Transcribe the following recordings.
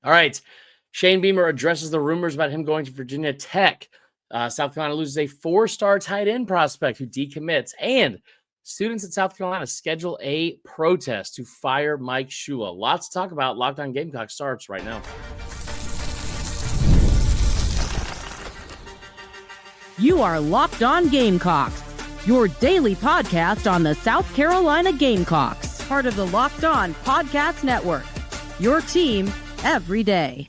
All right. Shane Beamer addresses the rumors about him going to Virginia Tech. South Carolina loses a 4-star tight end prospect who decommits. And students at South Carolina schedule a protest to fire Mike Shula. Lots to talk about. Locked On Gamecocks starts right now. You are Locked On Gamecocks, your daily podcast on the South Carolina Gamecocks, part of the Locked On Podcast Network, your team every day.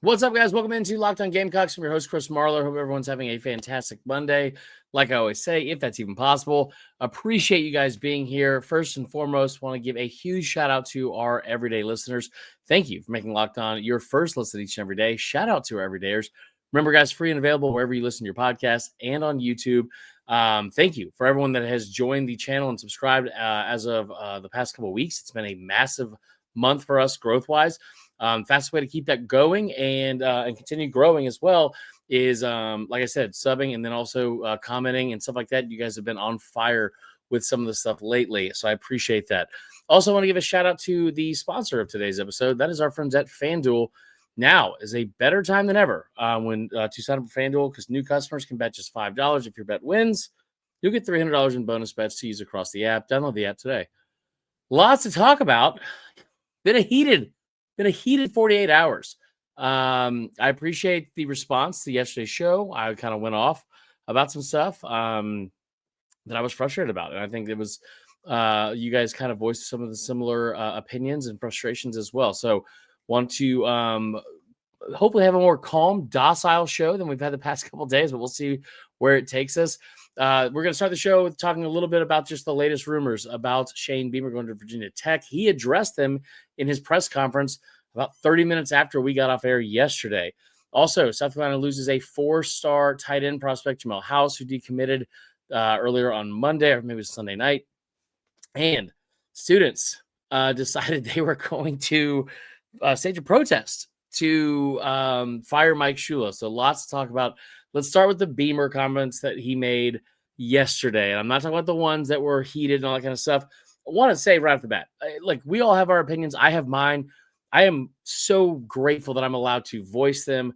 What's up, guys? Welcome into Locked On Gamecocks. I'm your host, Chris Marler. Hope everyone's having a fantastic Monday. Like I always say, if that's even possible, appreciate you guys being here. First and foremost, want to give a huge shout out to our everyday listeners. Thank you for making Locked On your first listen each and every day. Shout out to our everydayers. Remember, guys, free and available wherever you listen to your podcast and on YouTube. Thank you for everyone that has joined the channel and subscribed as of the past couple of weeks. It's been a massive month for us growth-wise. Fastest way to keep that going and continue growing as well is, like I said, subbing and then also commenting and stuff like that. You guys have been on fire with some of the stuff lately, so I appreciate that. Also, want to give a shout out to the sponsor of today's episode. That is our friends at FanDuel. Now is a better time than ever to sign up for FanDuel because new customers can bet just $5. If your bet wins, you'll get $300 in bonus bets to use across the app. Download the app today. Lots to talk about. Been a heated 48 hours. I appreciate the response to yesterday's show. I kind of went off about some stuff that I was frustrated about. And I think it was you guys kind of voiced some of the similar opinions and frustrations as well. So want to hopefully have a more calm, docile show than we've had the past couple of days, but we'll see where it takes us. We're going to start the show with talking a little bit about just the latest rumors about Shane Beamer going to Virginia Tech. He addressed them in his press conference about 30 minutes after we got off air yesterday. Also, South Carolina loses a 4-star tight end prospect, Jamel Hawse, who decommitted earlier on Monday, or maybe it was Sunday night. And students decided they were going to stage a protest to fire Mike Shula. So lots to talk about. Let's start with the Beamer comments that he made yesterday. And I'm not talking about the ones that were heated and all that kind of stuff. I want to say right off the bat, like, we all have our opinions. I have mine. I am so grateful that I'm allowed to voice them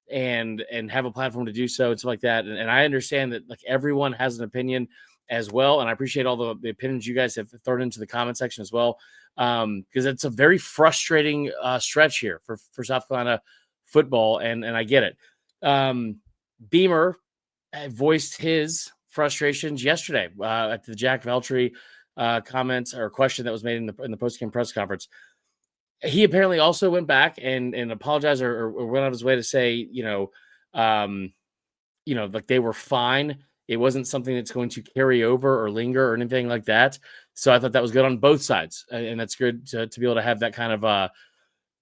and have a platform to do so and stuff like that. And I understand that, like, everyone has an opinion as well. And I appreciate all the opinions you guys have thrown into the comment section as well. Because it's a very frustrating stretch here for South Carolina football. And I get it. Beamer voiced his frustrations yesterday at the Jack Veltri comments or question that was made in the post-game press conference. He apparently also went back and apologized or went out of his way to say, like, they were fine. It wasn't something that's going to carry over or linger or anything like that. So I thought that was good on both sides. And that's good to be able to have that kind of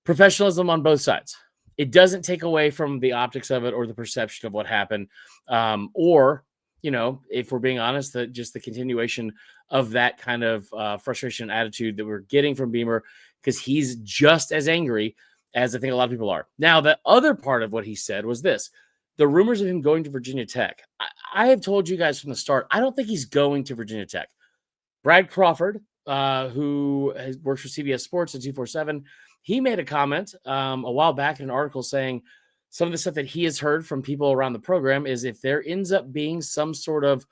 professionalism on both sides. It doesn't take away from the optics of it or the perception of what happened. Or, if we're being honest, that just the continuation of that kind of frustration and attitude that we're getting from Beamer, because he's just as angry as I think a lot of people are. Now, the other part of what he said was this. The rumors of him going to Virginia Tech. I have told you guys from the start, I don't think he's going to Virginia Tech. Brad Crawford, who works for CBS Sports at 247, he made a comment a while back in an article saying some of the stuff that he has heard from people around the program is if there ends up being some sort of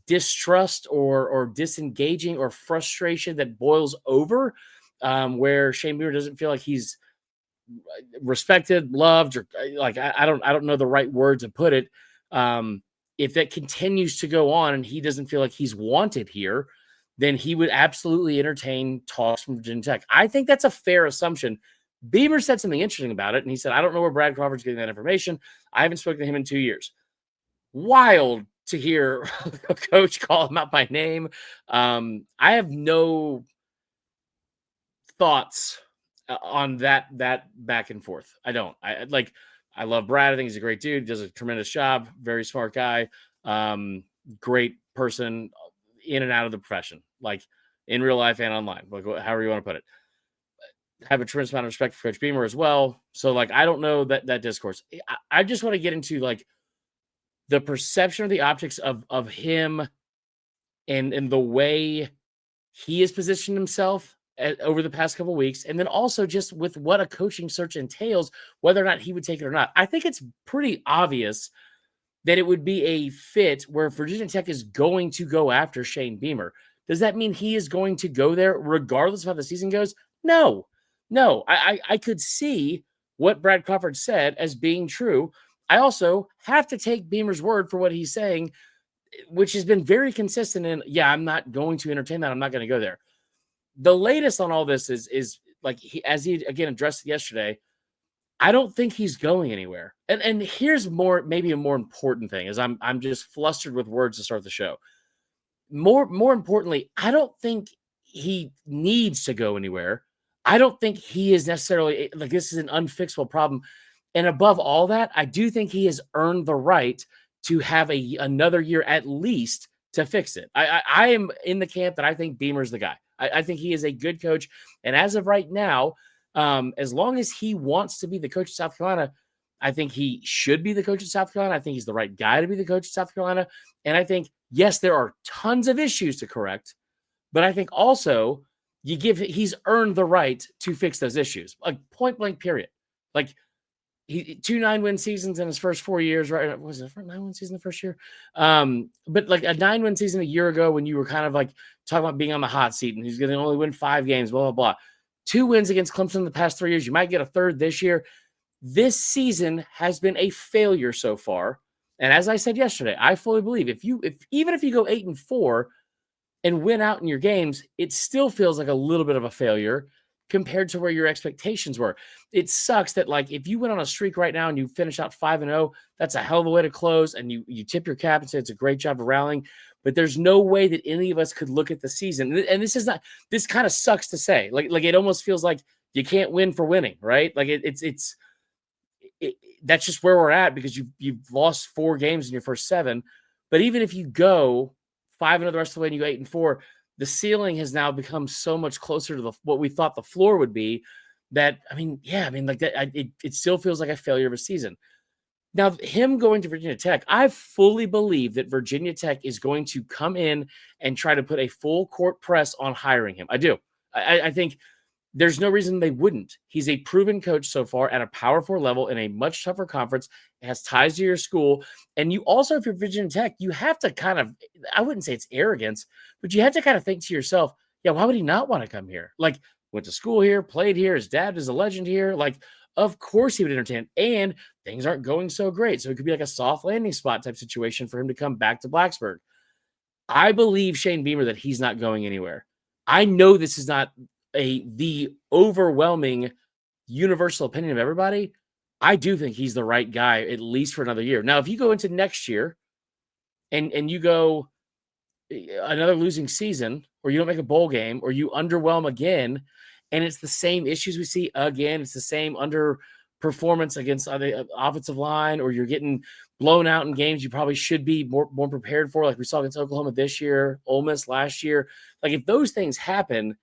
distrust or disengaging or frustration that boils over, where Shane Beamer doesn't feel like he's respected, loved, or like I don't know the right word to put it. If that continues to go on and he doesn't feel like he's wanted here, then he would absolutely entertain talks from Virginia Tech. I think that's a fair assumption. Beamer said something interesting about it, and he said, I don't know where Brad Crawford's getting that information. I haven't spoken to him in 2 years. Wild to hear a coach call him out by name. I have no thoughts on that back and forth. I don't. I love Brad. I think he's a great dude. He does a tremendous job. Very smart guy. Great person in and out of the profession, like in real life and online, like however you want to put it. Have a tremendous amount of respect for Coach Beamer as well. So, like, I don't know that discourse. I just want to get into, like, the perception of the optics of him and the way he has positioned himself over the past couple of weeks, and then also just with what a coaching search entails, whether or not he would take it or not. I think it's pretty obvious that it would be a fit where Virginia Tech is going to go after Shane Beamer. Does that mean he is going to go there regardless of how the season goes? No. I could see what Brad Crawford said as being true. I also have to take Beamer's word for what he's saying, which has been very consistent in, yeah, I'm not going to entertain that. I'm not going to go there. The latest on all this is like, as he again addressed yesterday, I don't think he's going anywhere. And here's maybe a more important thing, is I'm just flustered with words to start the show. More importantly, I don't think he needs to go anywhere. I don't think he is necessarily like, this is an unfixable problem. And above all that, I do think he has earned the right to have another year at least to fix it. I am in the camp that I think Beamer's the guy. I think he is a good coach. And as of right now, as long as he wants to be the coach of South Carolina, I think he should be the coach of South Carolina. I think he's the right guy to be the coach of South Carolina. And I think, yes, there are tons of issues to correct, but I think also he's earned the right to fix those issues. Like, point blank, period. Like, he 2 9-win seasons in his first 4 years, right? Was it a 9-win season the first year? But like a 9-win season a year ago, when you were kind of like talking about being on the hot seat and he's going to only win 5 games, blah, blah, blah. 2 wins against Clemson in the past 3 years. You might get a third this year. This season has been a failure so far. And as I said yesterday, I fully believe even if you go 8-4 and win out in your games, it still feels like a little bit of a failure compared to where your expectations were. It sucks that, like, if you went on a streak right now and you finish out 5-0, that's a hell of a way to close, and you tip your cap and say it's a great job of rallying. But there's no way that any of us could look at the season. And this kind of sucks to say. Like it almost feels like you can't win for winning, right? Like that's just where we're at, because you've lost 4 games in your first 7. But even if you go 5-0 the rest of the way and you go 8-4, the ceiling has now become so much closer to what we thought the floor would be, that, like that, it still feels like a failure of a season. Now, him going to Virginia Tech, I fully believe that Virginia Tech is going to come in and try to put a full court press on hiring him. I do. I think there's no reason they wouldn't. He's a proven coach so far at a Power 4 level in a much tougher conference. It has ties to your school. And you also, if you're Virginia Tech, you have to kind of, I wouldn't say it's arrogance, but you have to kind of think to yourself, yeah, why would he not want to come here? Like, went to school here, played here, his dad is a legend here. Like, of course he would entertain. And things aren't going so great. So it could be like a soft landing spot type situation for him to come back to Blacksburg. I believe Shane Beamer that he's not going anywhere. I know this is not the overwhelming universal opinion of everybody. I do think he's the right guy, at least for another year. Now, if you go into next year and you go another losing season, or you don't make a bowl game, or you underwhelm again, and it's the same issues we see again, it's the same underperformance against the offensive line, or you're getting blown out in games you probably should be more prepared for, like we saw against Oklahoma this year, Ole Miss last year. Like, if those things happen,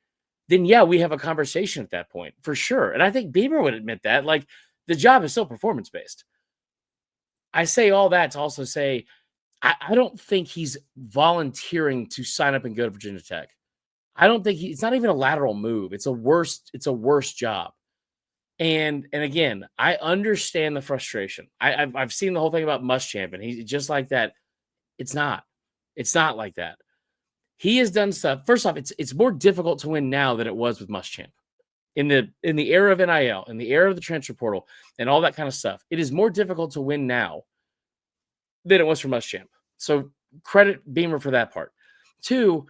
then yeah, we have a conversation at that point for sure. And I think Beamer would admit that. Like, the job is still performance-based. I say all that to also say, I don't think he's volunteering to sign up and go to Virginia Tech. I don't think it's not even a lateral move. It's a worse job. And again, I understand the frustration. I've seen the whole thing about Muschamp, and he's just like that. It's not like that. He has done stuff. First off, it's more difficult to win now than it was with Muschamp. In the era of NIL, in the era of the transfer portal, and all that kind of stuff, it is more difficult to win now than it was for Muschamp. So credit Beamer for that part. 2,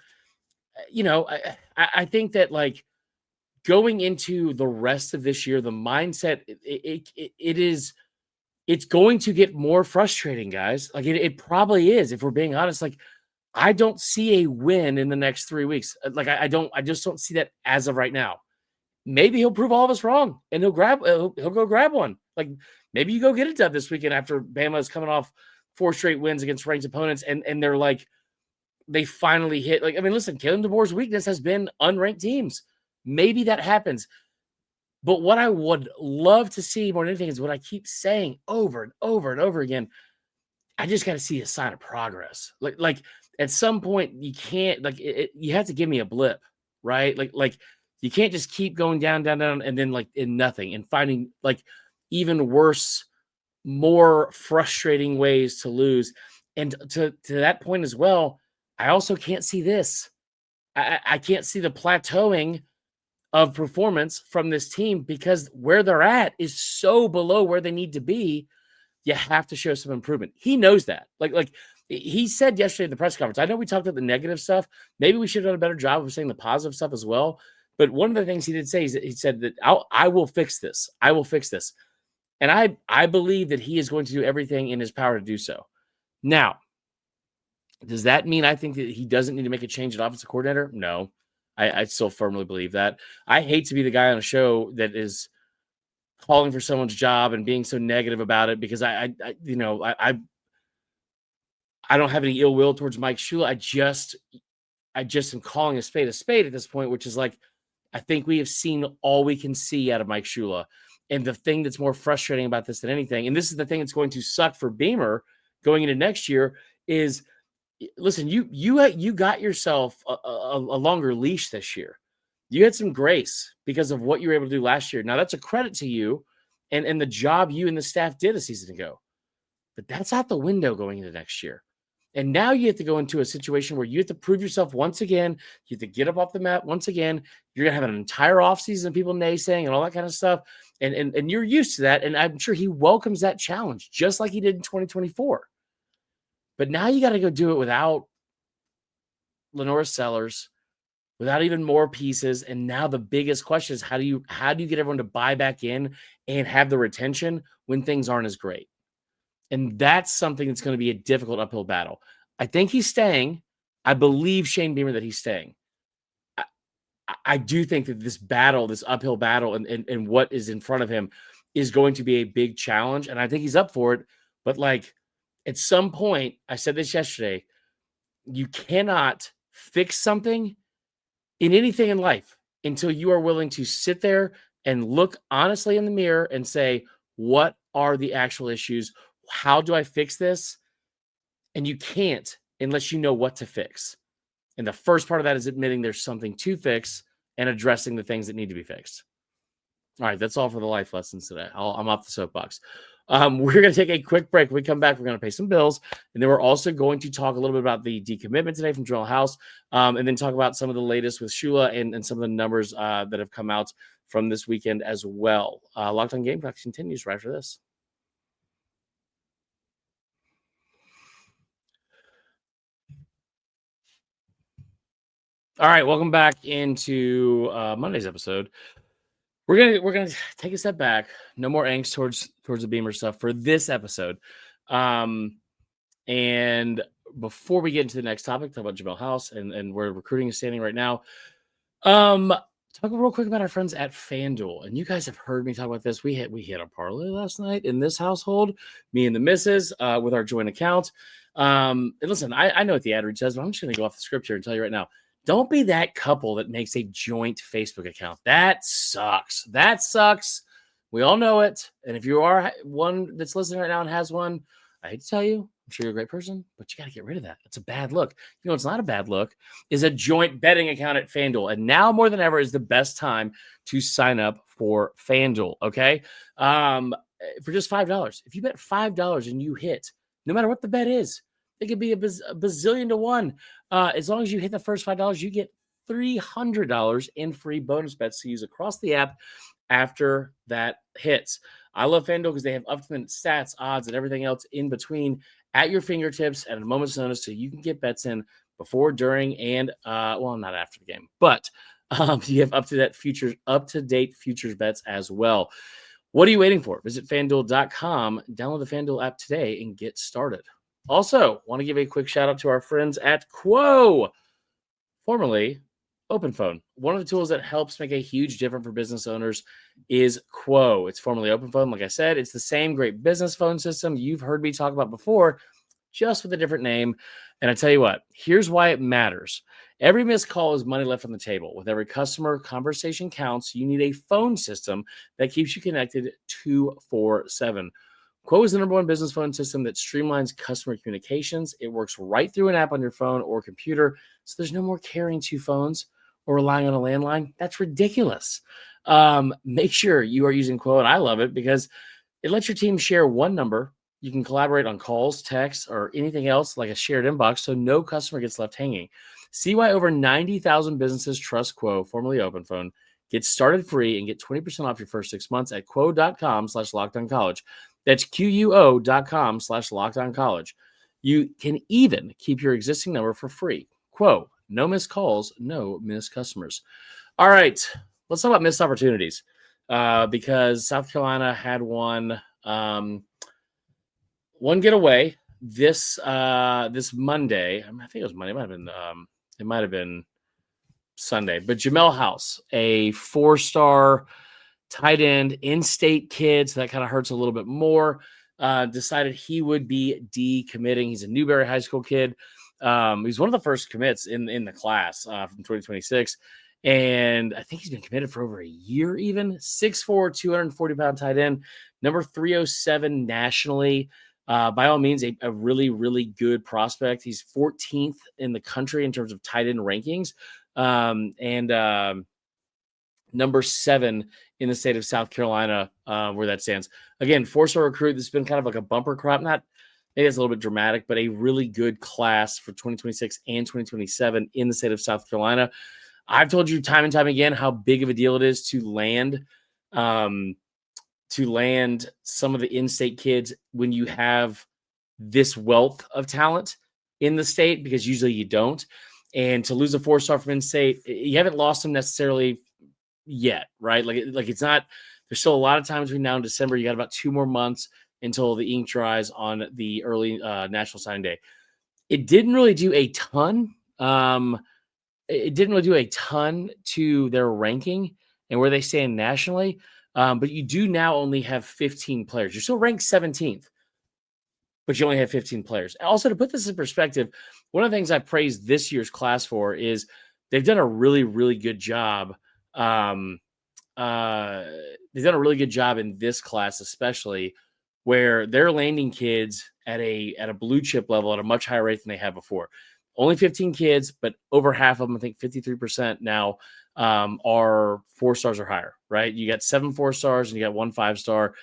I think that, like, going into the rest of this year, the mindset it's going to get more frustrating, guys. Like, it probably is, if we're being honest. Like, I don't see a win in the next 3 weeks. Like, I just don't see that as of right now. Maybe he'll prove all of us wrong, and he'll go grab one. Like, maybe you go get a dub this weekend after Bama is coming off 4 straight wins against ranked opponents, and they're like, they finally hit. Like, I mean, listen, Kalen DeBoer's weakness has been unranked teams. Maybe that happens. But what I would love to see more than anything is what I keep saying over and over and over again. I just got to see a sign of progress. Like at some point, you can't, like, you have to give me a blip, right? Like You can't just keep going down, down, down, and then like in nothing and finding like even worse, more frustrating ways to lose. And to that point as well, I also can't see this. I can't see the plateauing of performance from this team because where they're at is so below where they need to be. You have to show some improvement. He knows that. Like he said yesterday in the press conference, I know we talked about the negative stuff. Maybe we should have done a better job of saying the positive stuff as well. But one of the things he did say is that he said that I will fix this. I will fix this. And I believe that he is going to do everything in his power to do so. Now, does that mean I think that he doesn't need to make a change at offensive coordinator? No. I still firmly believe that. I hate to be the guy on a show that is calling for someone's job and being so negative about it because I don't have any ill will towards Mike Shula. I just am calling a spade at this point, which is like, I think we have seen all we can see out of Mike Shula. And the thing that's more frustrating about this than anything, and this is the thing that's going to suck for Beamer going into next year, is listen, you got yourself a longer leash this year. You had some grace because of what you were able to do last year. Now, that's a credit to you and the job you and the staff did a season ago. But that's out the window going into next year. And now you have to go into a situation where you have to prove yourself once again. You have to get up off the mat once again. You're going to have an entire offseason of people naysaying and all that kind of stuff. And you're used to that. And I'm sure he welcomes that challenge, just like he did in 2024. But now you got to go do it without Lenora Sellers, without even more pieces. And now the biggest question is how do you get everyone to buy back in and have the retention when things aren't as great? And that's something that's going to be a difficult uphill battle. I think he's staying. I believe Shane Beamer that he's staying. I do think that this battle, this uphill battle and what is in front of him is going to be a big challenge. And I think he's up for it. But like at some point, I said this yesterday, you cannot fix something in anything in life until you are willing to sit there and look honestly in the mirror and say, what are the actual issues? How do I fix this? And you can't unless you know what to fix. And the first part of that is admitting there's something to fix and addressing the things that need to be fixed. All right, that's all for the life lessons today. I'm off the soapbox. We're going to take a quick break. When we come back, we're going to pay some bills. And then we're also going to talk a little bit about the decommitment today from Jamel Hawse, and then talk about some of the latest with Shula and some of the numbers that have come out from this weekend as well. Locked on Gamecocks continues right after this. All right, welcome back into Monday's episode. We're gonna take a step back. No more angst towards the Beamer stuff for this episode. And before we get into the next topic, talk about Jamel Hawse and where recruiting is standing right now. Talk real quick about our friends at FanDuel. And you guys have heard me talk about this. We hit a parlay last night in this household, me and the missus, with our joint account. And listen, I know what the ad read says, but I'm just gonna go off the script here and tell you right now. Don't be that couple that makes a joint Facebook account. That sucks. That sucks. We all know it. And if you are one that's listening right now and has one, I hate to tell you, I'm sure you're a great person, but you got to get rid of that. It's a bad look. You know, it's not a bad look, is a joint betting account at FanDuel. And now more than ever is the best time to sign up for FanDuel, okay? For just $5. If you bet $5 and you hit, no matter what the bet is, it could be a bazillion to one. As long as you hit the first $5, you get $300 in free bonus bets to use across the app after that hits. I love FanDuel because they have up-to-the-minute stats, odds, and everything else in between at your fingertips at a moment's notice, so you can get bets in before, during, and not after the game, but you have up-to-date futures bets as well. What are you waiting for? Visit FanDuel.com, download the FanDuel app today, and get started. Also, want to give a quick shout out to our friends at Quo, formerly OpenPhone. One of the tools that helps make a huge difference for business owners is Quo. It's formerly OpenPhone. Like I said, it's the same great business phone system you've heard me talk about before, just with a different name. And I tell you what, here's why it matters. Every missed call is money left on the table. With every customer conversation counts, you need a phone system that keeps you connected 24/7. Quo is the #1 business phone system that streamlines customer communications. It works right through an app on your phone or computer, so there's no more carrying two phones or relying on a landline. That's ridiculous. Make sure you are using Quo, and I love it because it lets your team share one number. You can collaborate on calls, texts, or anything else like a shared inbox, so no customer gets left hanging. See why over 90,000 businesses trust Quo, formerly OpenPhone. Get started free and get 20% off your first 6 months at quo.com/lockedoncollege. That's QUO.com/lockedoncollege. You can even keep your existing number for free. Quo, no missed calls, no missed customers. All right, let's talk about missed opportunities because South Carolina had one getaway this Monday. I think it was Monday. It might have been Sunday. But Jamel Hawse, a 4-star tight end, in-state kid, so that kind of hurts a little bit more. Decided he would be decommitting. He's a Newberry High School kid. He's one of the first commits in the class from 2026. And I think he's been committed for over a year even. 6'4", 240-pound tight end, number 307 nationally. By all means, a really, really good prospect. He's 14th in the country in terms of tight end rankings. And number 7 in the state of South Carolina, where that stands. Again, 4-star recruit. This has been kind of like a bumper crop. Maybe it's a little bit dramatic, but a really good class for 2026 and 2027 in the state of South Carolina. I've told you time and time again how big of a deal it is to land some of the in-state kids when you have this wealth of talent in the state, because usually you don't. And to lose a 4-star from in-state, you haven't lost them necessarily yet, right? Like it's not. There's still a lot of time between now and December. You got about 2 more months until the ink dries on the early National Signing Day. It didn't really do a ton. It didn't really do a ton to their ranking and where they stand nationally. But you do now only have 15 players. You're still ranked 17th, but you only have 15 players. Also, to put this in perspective, one of the things I praised this year's class for is they've done a really, really good job. They've done a really good job in this class, especially where they're landing kids at a blue chip level at a much higher rate than they have before. Only 15 kids, but over half of them, I think 53% now, are 4 stars or higher, right? You got 7 4-stars and you got 1 5-star.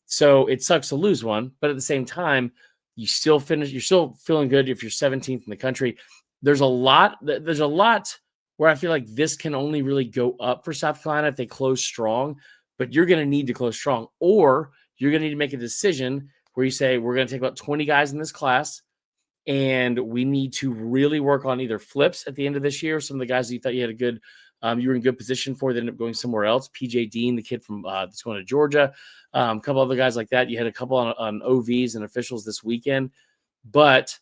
So it sucks to lose one, but at the same time, you're still feeling good if you're 17th in the country. There's a lot where I feel like this can only really go up for South Carolina if they close strong, but you're going to need to close strong, or you're going to need to make a decision where you say, we're going to take about 20 guys in this class, and we need to really work on either flips at the end of this year. Some of the guys that you thought you had a good, you were in good position for, they ended up going somewhere else. PJ Dean, the kid from that's going to Georgia, a couple other guys like that. You had a couple on OVs and officials this weekend, but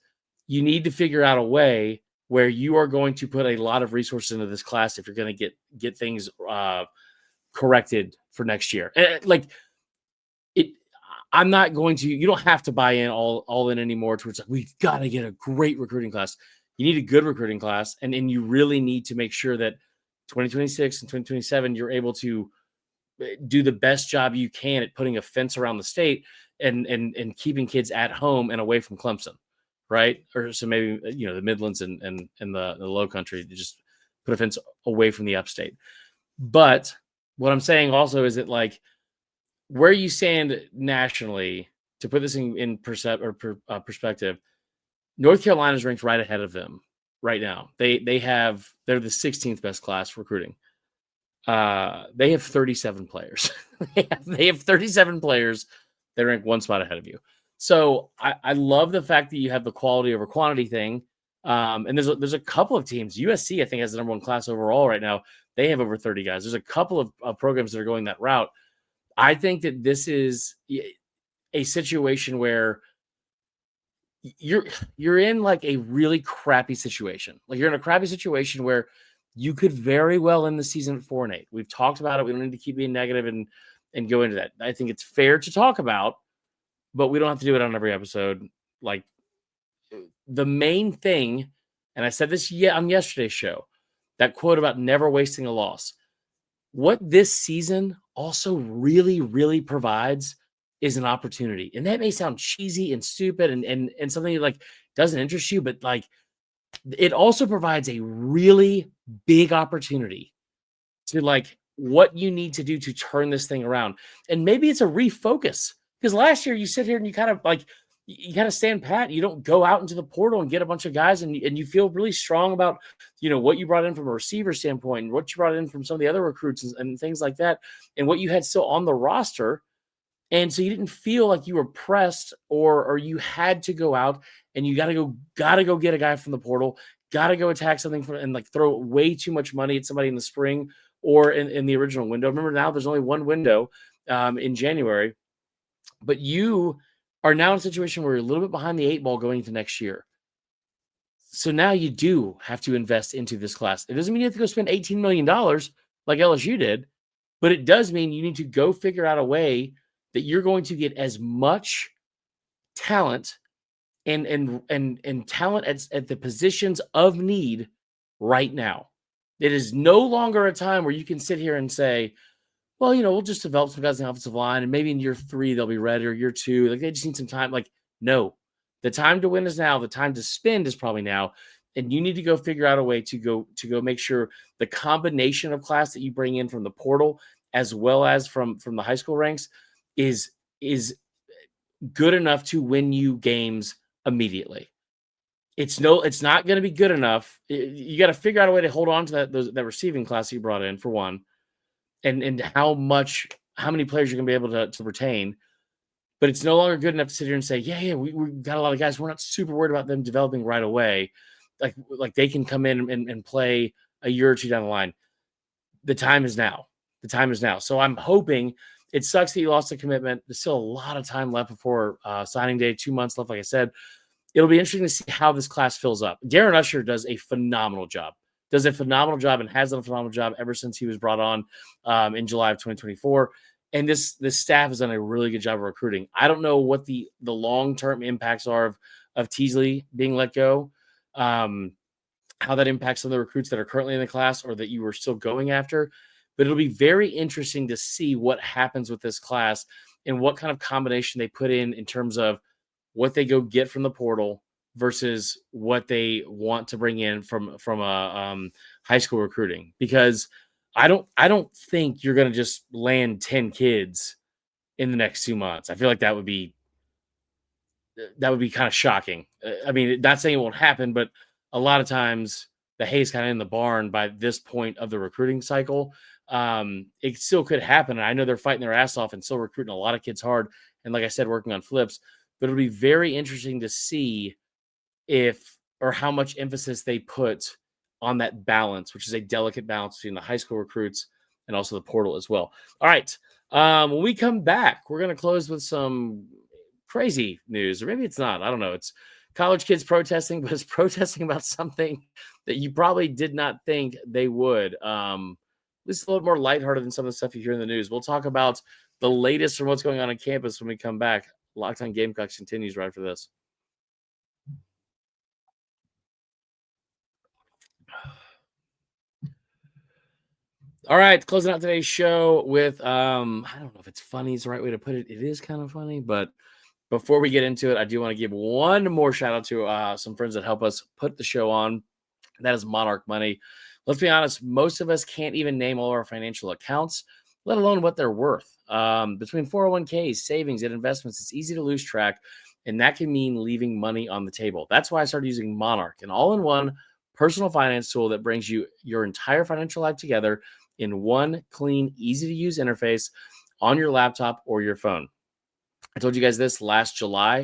you need to figure out a way where you are going to put a lot of resources into this class if you're going to get things corrected for next year. I'm not going to. You don't have to buy in all in anymore. Towards like, we've got to get a great recruiting class. You need a good recruiting class, and you really need to make sure that 2026 and 2027 you're able to do the best job you can at putting a fence around the state and keeping kids at home and away from Clemson, right? Or so maybe the Midlands and the Low Country, to just put a fence away from the upstate. But what I'm saying also is that, like, where you stand nationally, to put this in perspective, North Carolina is ranked right ahead of them right now. They're the 16th best class recruiting. They have 37 players. they have 37 players. They rank 1 spot ahead of you. So I love the fact that you have the quality over quantity thing. And there's a couple of teams. USC, I think, has the number 1 class overall right now. They have over 30 guys. There's a couple of programs that are going that route. I think that this is a situation where you're in like a really crappy situation. Like, you're in a crappy situation where you could very well end the season at 4-8. We've talked about it. We don't need to keep being negative and go into that. I think it's fair to talk about, but we don't have to do it on every episode. Like, the main thing, and I said this on yesterday's show, that quote about never wasting a loss. What this season also really, really provides is an opportunity. And that may sound cheesy and stupid and something that, like, doesn't interest you, but like, it also provides a really big opportunity to like what you need to do to turn this thing around. And maybe it's a refocus, because last year you sit here and you kind of like, you kind of stand pat. You don't go out into the portal and get a bunch of guys, and you feel really strong about, what you brought in from a receiver standpoint and what you brought in from some of the other recruits and things like that, and what you had still on the roster. And so you didn't feel like you were pressed or you had to go out and you gotta go get a guy from the portal, gotta go attack something and like throw way too much money at somebody in the spring or in the original window. Remember, now there's only one window in January, but you are now in a situation where you're a little bit behind the 8 ball going into next year. So now you do have to invest into this class. It doesn't mean you have to go spend $18 million like LSU did, but it does mean you need to go figure out a way that you're going to get as much talent and talent at the positions of need right now. It is no longer a time where you can sit here and say, well, we'll just develop some guys in the offensive line, and maybe in year 3 they'll be ready, or year 2, like they just need some time. Like, no, the time to win is now. The time to spend is probably now, and you need to go figure out a way to go make sure the combination of class that you bring in from the portal as well as from the high school ranks is good enough to win you games immediately. It's not going to be good enough. You got to figure out a way to hold on to that receiving class you brought in, for one, and how many players you're going to be able to retain. But it's no longer good enough to sit here and say, we got a lot of guys. We're not super worried about them developing right away. Like they can come in and play a year or 2 down the line. The time is now. So I'm hoping. It sucks that you lost the commitment. There's still a lot of time left before signing day, 2 months left. Like I said, it'll be interesting to see how this class fills up. Darren Usher does a phenomenal job. And has done a phenomenal job ever since he was brought on in July of 2024. And this staff has done a really good job of recruiting. I don't know what the long-term impacts are of Teasley being let go, how that impacts some of the recruits that are currently in the class or that you were still going after. But it'll be very interesting to see what happens with this class and what kind of combination they put in terms of what they go get from the portal versus what they want to bring in from a high school recruiting. Because I don't think you're going to just land 10 kids in the next 2 months. I feel like that would be kind of shocking. I mean, not saying it won't happen, but a lot of times the hay's kind of in the barn by this point of the recruiting cycle. It still could happen. And I know they're fighting their ass off and still recruiting a lot of kids hard. And like I said, working on flips, but it'll be very interesting to see if or how much emphasis they put on that balance, which is a delicate balance between the high school recruits and also the portal as well. All right. When we come back, we're going to close with some crazy news, or maybe it's not. I don't know. It's college kids protesting, but it's protesting about something that you probably did not think they would. At least a little more lighthearted than some of the stuff you hear in the news. We'll talk about the latest from what's going on campus when we come back. Locked on Gamecocks continues right after this. All right, closing out today's show with I don't know if it's funny is the right way to put it. It is kind of funny, but before we get into it, I do want to give one more shout out to some friends that help us put the show on. That is Monarch Money. Let's be honest, most of us can't even name all our financial accounts, let alone what they're worth. Between 401ks, savings, and investments, it's easy to lose track, and that can mean leaving money on the table. That's why I started using Monarch, an all-in-one personal finance tool that brings you your entire financial life together in one clean, easy-to-use interface on your laptop or your phone. I told you guys this past July.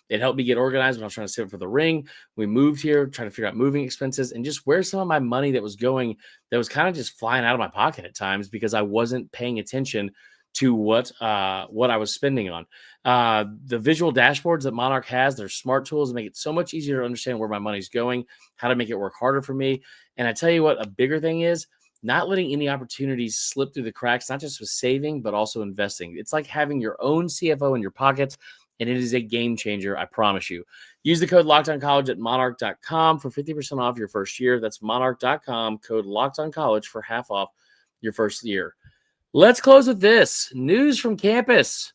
It helped me get organized when I was trying to save up for the ring. We moved here, trying to figure out moving expenses and just where some of my money that was kind of just flying out of my pocket at times because I wasn't paying attention to what I was spending on. The visual dashboards that Monarch has, they're smart tools that make it so much easier to understand where my money's going, how to make it work harder for me. And I tell you what, a bigger thing is not letting any opportunities slip through the cracks, not just with saving, but also investing. It's like having your own CFO in your pocket, and it is a game changer, I promise you. Use the code LOCKEDONCollege at monarch.com for 50% off your first year. That's monarch.com, code LOCKEDONCollege for half off your first year. Let's close with this. News from campus.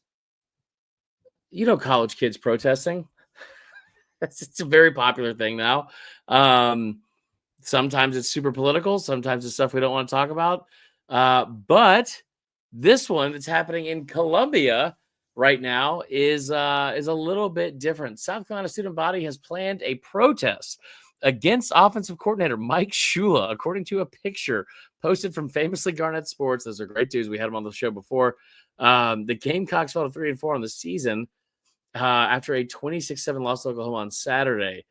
College kids protesting. It's a very popular thing now. Sometimes it's super political. Sometimes it's stuff we don't want to talk about. But this one that's happening in Columbia right now is a little bit different. South Carolina student body has planned a protest against offensive coordinator Mike Shula, according to a picture posted from Famously Garnett Sports. Those are great dudes. We had them on the show before. The Gamecocks fell to 3-4 on the season after a 26-7 loss to Oklahoma on Saturday.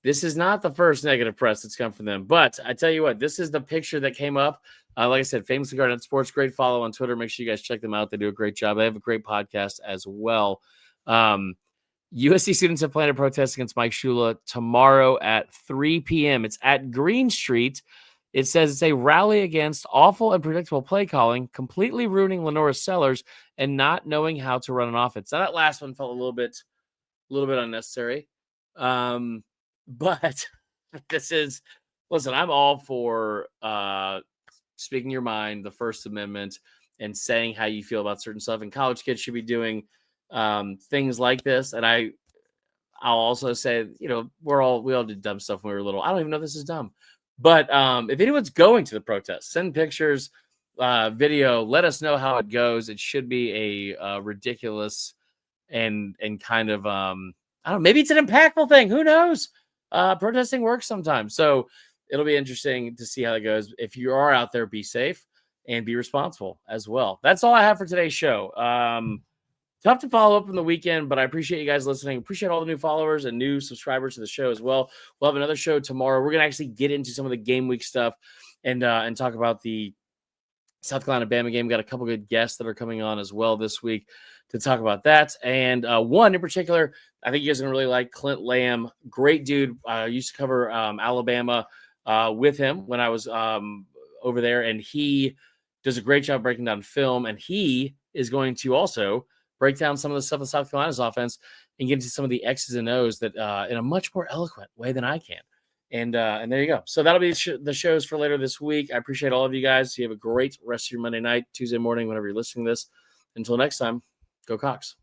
This is not the first negative press that's come from them, but I tell you what, this is the picture that came up. Like I said, Famously Garnett Sports, great follow on Twitter. Make sure you guys check them out. They do a great job. They have a great podcast as well. USC students have planned a protest against Mike Shula tomorrow at 3 p.m. It's at Green Street. It says it's a rally against awful and predictable play calling, completely ruining Lenore's Sellers, and not knowing how to run an offense. Now, that last one felt a little bit unnecessary. But this is, listen, I'm all for speaking your mind, the First Amendment, and saying how you feel about certain stuff. And college kids should be doing things like this. And I'll also say, we all did dumb stuff when we were little. I don't even know if this is dumb. But if anyone's going to the protest, send pictures, video, let us know how it goes. It should be a ridiculous and kind of, I don't know, maybe it's an impactful thing. Who knows? Protesting works sometimes. So it'll be interesting to see how it goes. If you are out there, be safe and be responsible as well. That's all I have for today's show. Tough to follow up from the weekend, but I appreciate you guys listening. Appreciate all the new followers and new subscribers to the show as well. We'll have another show tomorrow. We're going to actually get into some of the game week stuff and talk about the South Carolina Bama game. Got a couple good guests that are coming on as well this week to talk about that. And one in particular, I think you guys are going to really like Clint Lamb. Great dude. I used to cover Alabama with him when I was over there, and he does a great job breaking down film, and he is going to also break down some of the stuff in South Carolina's offense and get into some of the X's and O's that in a much more eloquent way than I can. And there you go. So that'll be the shows for later this week. I appreciate all of you guys. You have a great rest of your Monday night, Tuesday morning, whenever you're listening to this. Until next time, go Cox.